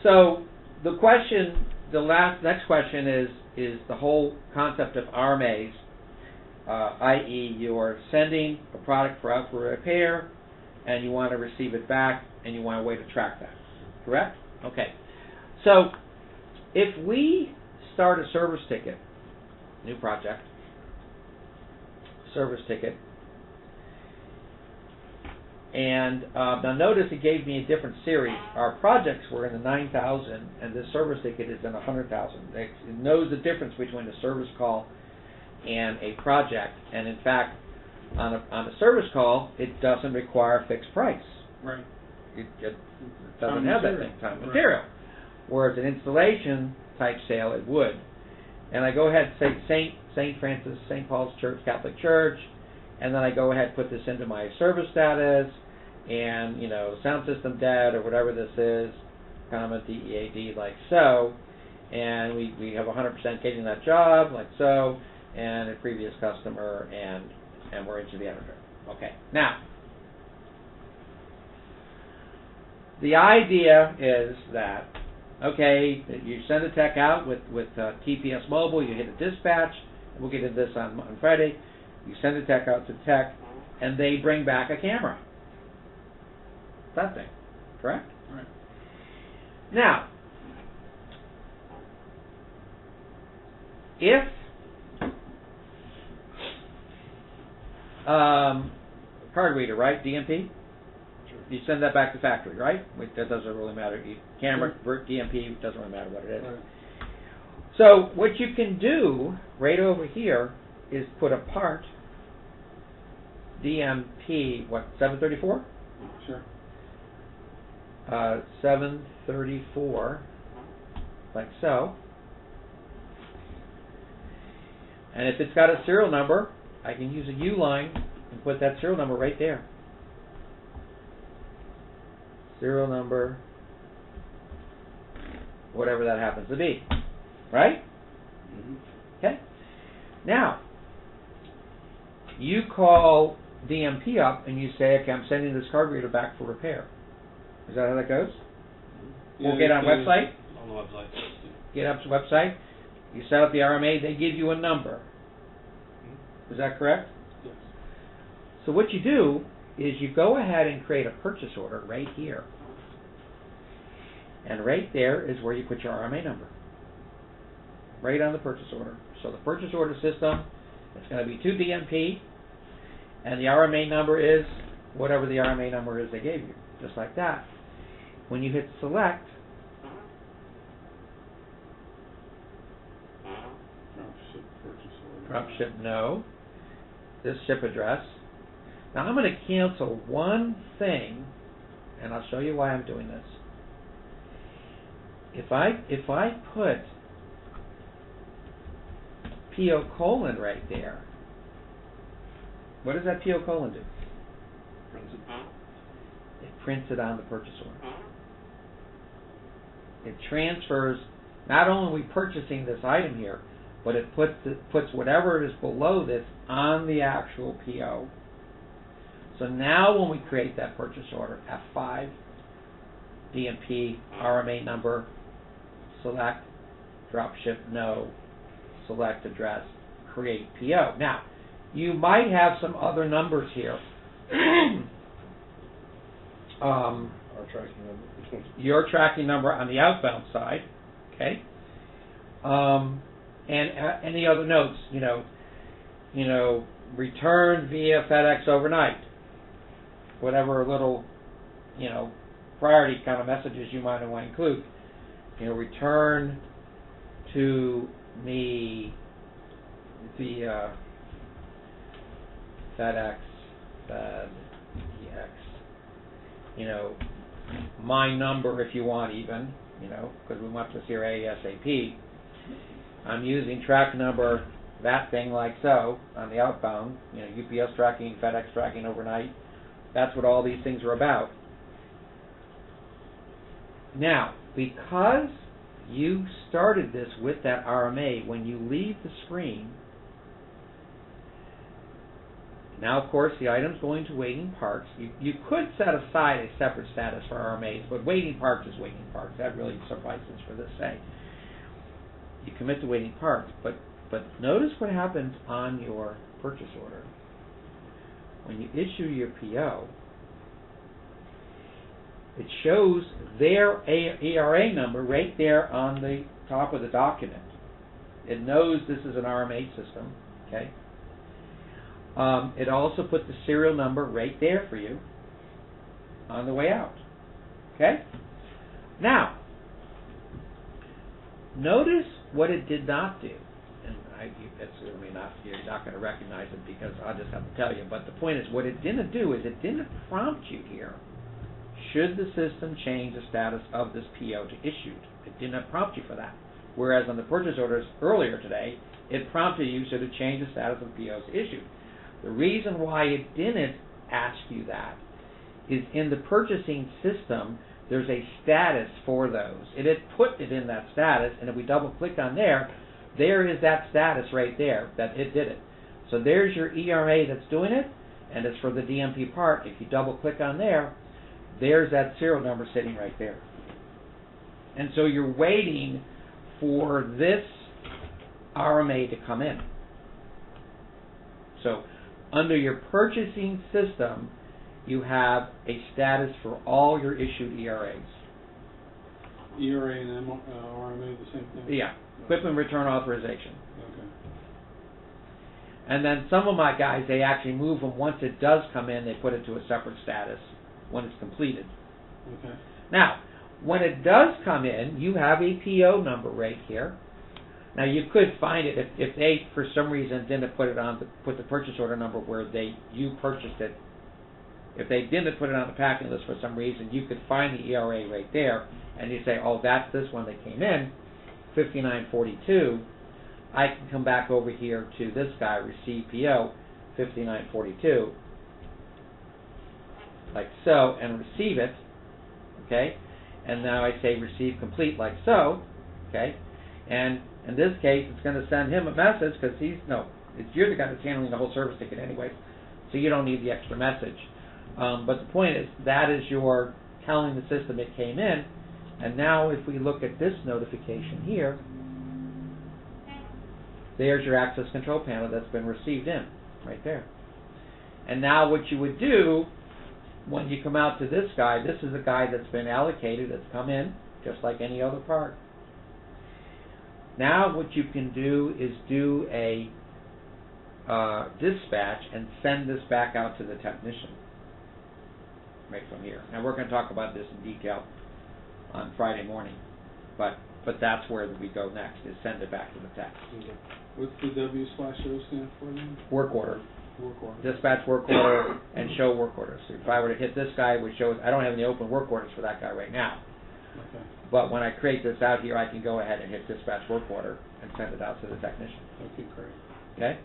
So the question, next question is the whole concept of RMAs, i.e., you're sending a product out for repair, and you want to receive it back, and you want a way to track that. Correct? Okay. So if we start a service ticket, new project, service ticket, and now notice it gave me a different series. Our projects were in the 9,000, and this service ticket is in 100,000. It knows the difference between a service call and a project, and in fact, on a service call, it doesn't require a fixed price. Right. It doesn't have that thing, time and material. Whereas an installation type sale, it would. And I go ahead and say St. Francis, St. Paul's Church, Catholic Church, and then I go ahead and put this into my service status, and sound system dead or whatever this is, comma DEAD like so, and we have 100% getting that job like so, and a previous customer, and we're into the editor. Okay, now the idea is that you send a tech out with TPS Mobile, you hit a dispatch, we'll get into this on Friday. You send a tech out to tech, and they bring back a camera. That thing, correct? Right. Now, if card reader, right? DMP? Sure. You send that back to factory, right? That doesn't really matter. Camera, DMP, doesn't really matter what it is. Right. So what you can do right over here is put a part DMP, 734? Sure. 734, like so. And if it's got a serial number, I can use a U line and put that serial number right there. Serial number, whatever that happens to be. Right? Mm-hmm. Okay. Now, you call DMP up and you say, okay, I'm sending this card reader back for repair. Is that how that goes? Yeah, We'll get on website. On the website. Get up to the website. You set up the RMA. They give you a number. Is that correct? Yes. So what you do is you go ahead and create a purchase order right here. And right there is where you put your RMA number. Right on the purchase order. So the purchase order system, it's going to be 2 DMP, and the RMA number is whatever the RMA number is they gave you. Just like that. When you hit select, drop ship no, this ship address. Now I'm going to cancel one thing, and I'll show you why I'm doing this. If I put PO colon right there, what does that PO colon do? It prints it on the purchase order. It transfers, not only are we purchasing this item here, but it puts whatever is below this on the actual PO. So now when we create that purchase order, F5, DMP, RMA number, select, drop ship no, select address, create PO. Now, you might have some other numbers here. Our tracking number. Your tracking number on the outbound side, okay? And any other notes, returned via FedEx overnight. Whatever little, priority kind of messages you might want to include. Return to me via FedEx, FedEx, my number if you want even, because we want this here ASAP. I'm using track number, that thing like so, on the outbound, UPS tracking, FedEx tracking overnight. That's what all these things are about. Now, because you started this with that RMA, when you leave the screen, Now, of course, the item's going to waiting parts. You could set aside a separate status for RMAs, but waiting parts is waiting parts. That really suffices for this sake. You commit to waiting parts, but notice what happens on your purchase order. When you issue your PO, it shows their ERA number right there on the top of the document. It knows this is an RMA system, okay? It also put the serial number right there for you on the way out, okay? Now, notice what it did not do. And you're not going to recognize it because I'll just have to tell you. But the point is, what it didn't do is it didn't prompt you here. Should the system change the status of this PO to issued? It did not prompt you for that. Whereas on the purchase orders earlier today, it prompted you should it change the status of the PO to issued. The reason why it didn't ask you that is in the purchasing system, there's a status for those. It had put it in that status, and if we double click on there is that status right there that it did it. So there's your ERA that's doing it, and it's for the DMP part. If you double click on there's that serial number sitting right there. And so you're waiting for this RMA to come in. So under your purchasing system, you have a status for all your issued ERAs. ERA and RMA the same thing? Yeah, equipment return authorization. Okay. And then some of my guys, they actually move them once it does come in, they put it to a separate status when it's completed. Okay. Now, when it does come in, you have a PO number right here. Now you could find it if they for some reason didn't put the purchase order number where you purchased it. If they didn't put it on the packing list for some reason, you could find the ERA right there, and you say, oh, that's this one that came in, 5942. I can come back over here to this guy, receive PO, 5942, like so, and receive it, okay? And now I say receive complete, like so, okay? And in this case, it's going to send him a message because you're the guy that's handling the whole service ticket anyway, so you don't need the extra message. But the point is, that is your telling the system it came in. And now if we look at this notification here, there's your access control panel that's been received in, right there. And now what you would do, when you come out to this guy, this is a guy that's been allocated, that's come in, just like any other part. Now what you can do is do a dispatch and send this back out to the technician. Right from here. Now we're going to talk about this in detail on Friday morning, but that's where we go next, is send it back to the tech. Okay. What's the W/O stand for then? Work order. Work order. Dispatch work order and show work orders. So if I were to hit this guy, it would show, I don't have any open work orders for that guy right now. Okay. But when I create this out here, I can go ahead and hit dispatch work order and send it out to the technician. Okay, great. Okay?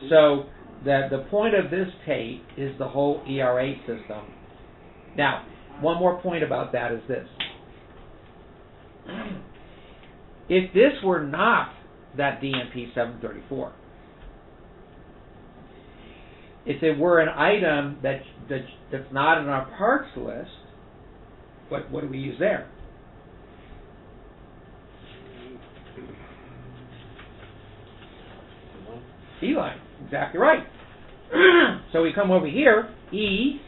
So the point of this tape is the whole ERA system. Now, one more point about that is this. If this were not that DMP 734, if it were an item that's not in our parts list, what do we use there? E-line, exactly right. So we come over here, E1,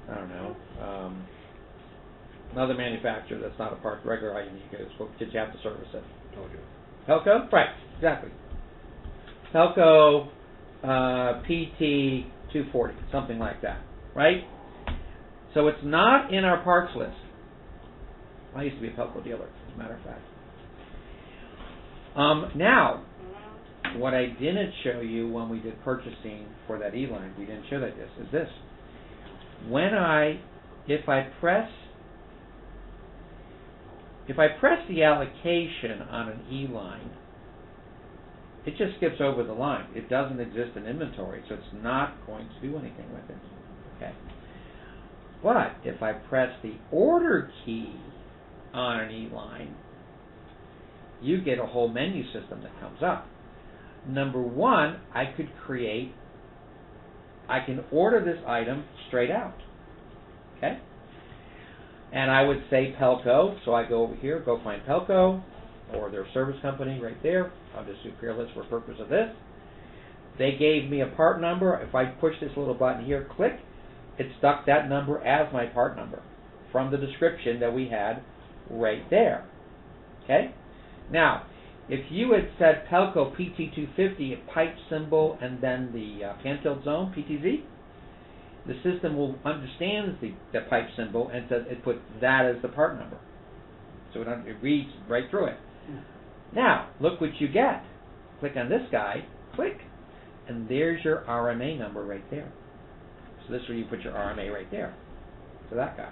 I don't know, another manufacturer that's not a part regular item you have to service it. Helco? Right, exactly. Helco PT240, something like that, right? So it's not in our parts list. I used to be a Helco dealer, as a matter of fact. Now, what I didn't show you when we did purchasing for that E-line, we didn't show that is this. If I press the allocation on an E-line, it just skips over the line. It doesn't exist in inventory, so it's not going to do anything with it. Okay. But if I press the order key on an E-line, you get a whole menu system that comes up. Number one, I can order this item straight out. Okay? And I would say Pelco, so I go over here, go find Pelco, or their service company right there. I'll just do Peerless for purpose of this. They gave me a part number. If I push this little button here, click, it stuck that number as my part number from the description that we had right there. Okay? Now, if you had said Pelco PT250, a pipe symbol, and then the pan tilt zone, PTZ, the system will understand the pipe symbol and says it puts that as the part number. So it reads right through it. Now, look what you get. Click on this guy, click, and there's your RMA number right there. So this is where you put your RMA right there. So that guy.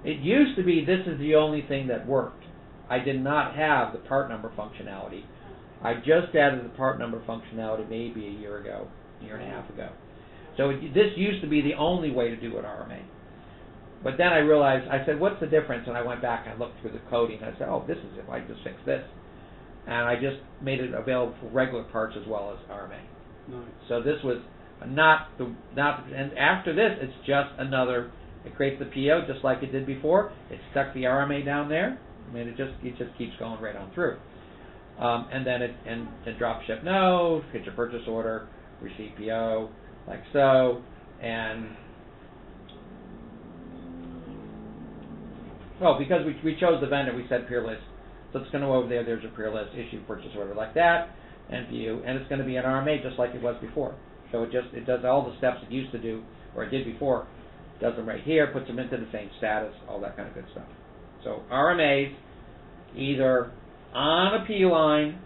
It used to be this is the only thing that worked. I did not have the part number functionality. I just added the part number functionality maybe a year and a half ago. So this used to be the only way to do an RMA. But then I realized, I said, what's the difference? And I went back and looked through the coding, and I said, oh, this is it. I just fixed this. And I just made it available for regular parts as well as RMA. Nice. So this was and after this, it's just another, it creates the PO just like it did before. It stuck the RMA down there. I mean, it just keeps going right on through. And then it drop ship no, get your purchase order, receive PO, like so, and well, because we chose the vendor, we said Peerless, so it's going to go over there. There's your Peerless issue purchase order like that, and view, and it's going to be an RMA just like it was before. So it does all the steps it used to do, or it did before. Does them right here, puts them into the same status, all that kind of good stuff. So RMAs either on a P line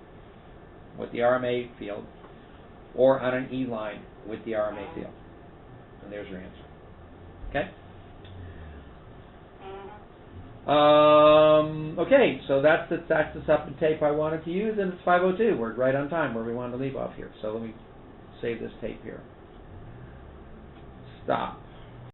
with the RMA field, or on an E line with the RMA field. And there's your answer. Okay? Okay, so that's the stuff and tape I wanted to use, and it's 5:02. We're right on time where we wanted to leave off here. So let me save this tape here. Stop.